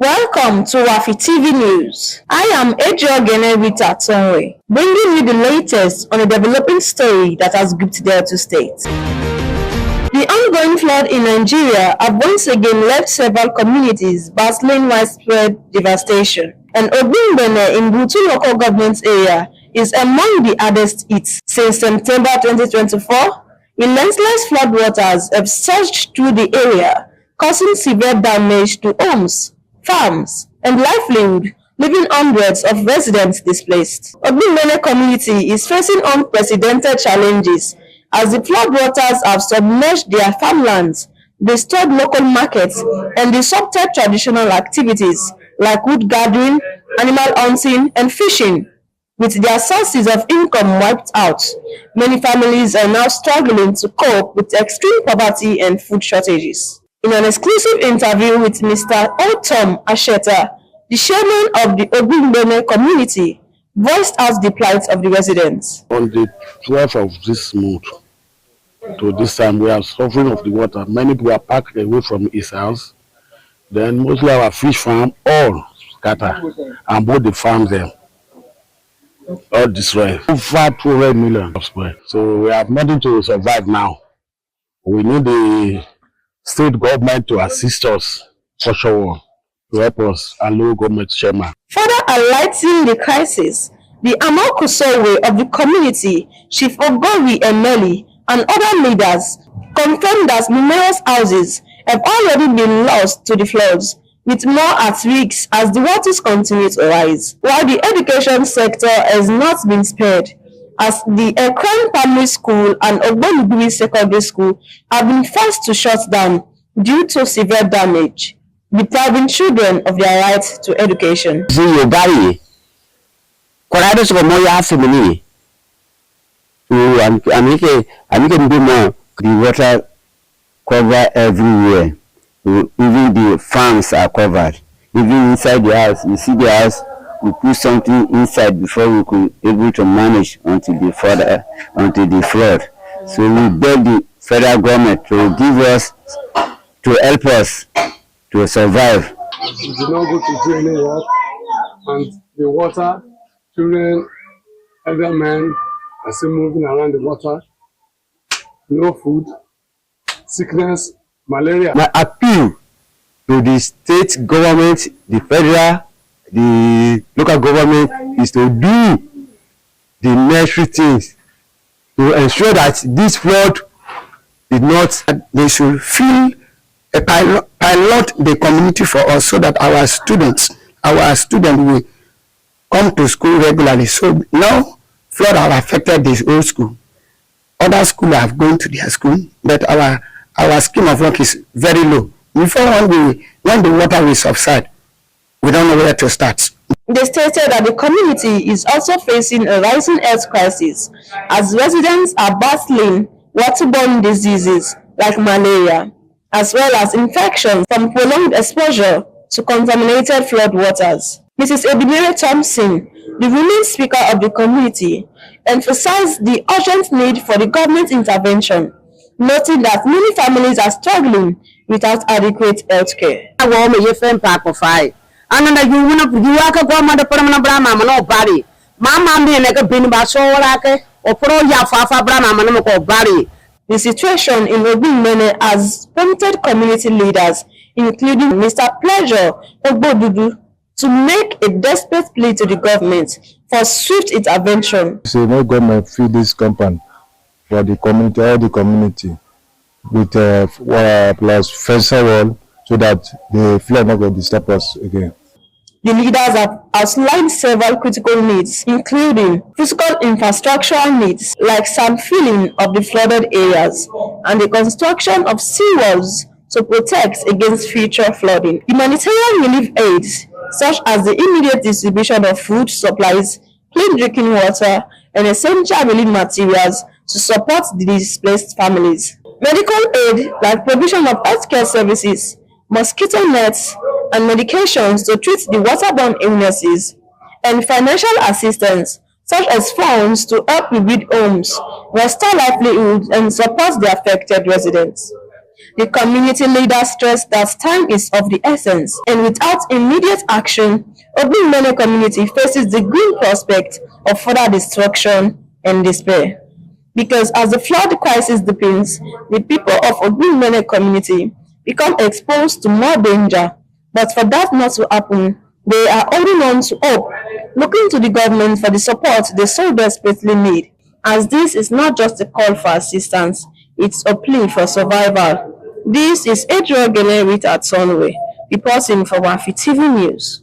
Welcome to Waffi TV News. I am Ogbeingbene Community, bringing you the latest on a developing story that has gripped Delta State. The ongoing flood in Nigeria have once again left several communities battling widespread devastation, and Ogbeingbene in Burutu Local Government Area is among the hardest hit. Since September 2024, relentless floodwaters have surged through the area, causing severe damage to homes, farms, and livelihood, leaving hundreds of residents displaced. Ogbeingbene Community is facing unprecedented challenges as the floodwaters have submerged their farmlands, destroyed local markets, and disrupted traditional activities like wood gathering, animal hunting, and fishing. With their sources of income wiped out, many families are now struggling to cope with extreme poverty and food shortages. In an exclusive interview with Mr. Otom Asheta, the chairman of the Ogbeingbene Community, voiced out the plight of the residents. On the 12th of this month to this time, we are suffering of the water. Many people are packed away from his house. Then mostly our fish farm all scatter, and both the farms there all destroyed. Over 200 million. So we have nothing to survive now. We need the state government to assist us for sure, to help us, and local government chairman. Further highlighting the crisis, the Amokusowe of the community, Chief Ogori Emeli, and other leaders confirmed that numerous houses have already been lost to the floods, with more at risk as the waters continue to rise. While the education sector has not been spared, as the Ekran Primary School and Ogbeingbene Secondary School have been forced to shut down due to severe damage, depriving children of their right to education. The water cover everywhere. Even the farms are covered. Even inside the house, you see the house, we put something inside before we could able to manage until the flood. So we beg the federal government to give us, to help us to survive. We did not go to do any work, and the water, children, elder men are still moving around the water. No food, sickness, malaria. My appeal to the state government, the federal, the local government is to do the necessary things to ensure that this flood did not. They should fill a pilot the community for us, so that our students will come to school regularly. So now flood have affected this old school. Other schools have gone to their school, but our scheme of work is very low. Before when the water will subside, we don't know where to start. They stated that the community is also facing a rising health crisis as residents are battling waterborne diseases like malaria, as well as infection from prolonged exposure to contaminated flood waters. Mrs. Ebinere Thompson, the women speaker of the community, emphasized the urgent need for the government intervention, noting that many families are struggling without adequate health care. The situation in Ogbeingbene has prompted community leaders, including Mr. Pleasure Ogbodudu, to make a desperate plea to the government for swift intervention. So no government feed this compound for the community, all the community, with plus fence wall, so that the flood not going to disturb us again. The leaders have outlined several critical needs, including physical infrastructural needs like sand filling of the flooded areas and the construction of seawalls to protect against future flooding. Humanitarian relief aids, such as the immediate distribution of food supplies, clean drinking water, and essential relief materials to support the displaced families. Medical aid like provision of healthcare services, mosquito nets, and medications to treat the waterborne illnesses, and financial assistance such as funds to help rebuild homes, restore livelihoods, and support the affected residents. The community leader stressed that time is of the essence, and without immediate action, Ogbeingbene Community faces the grim prospect of further destruction and despair. Because as the flood crisis deepens, the people of Ogbeingbene Community become exposed to more danger. But for that not to happen, they are holding on to hope, looking to the government for the support they so desperately need, as this is not just a call for assistance, it's a plea for survival. This is Ogbeingbene Community reporting for Waffi TV News.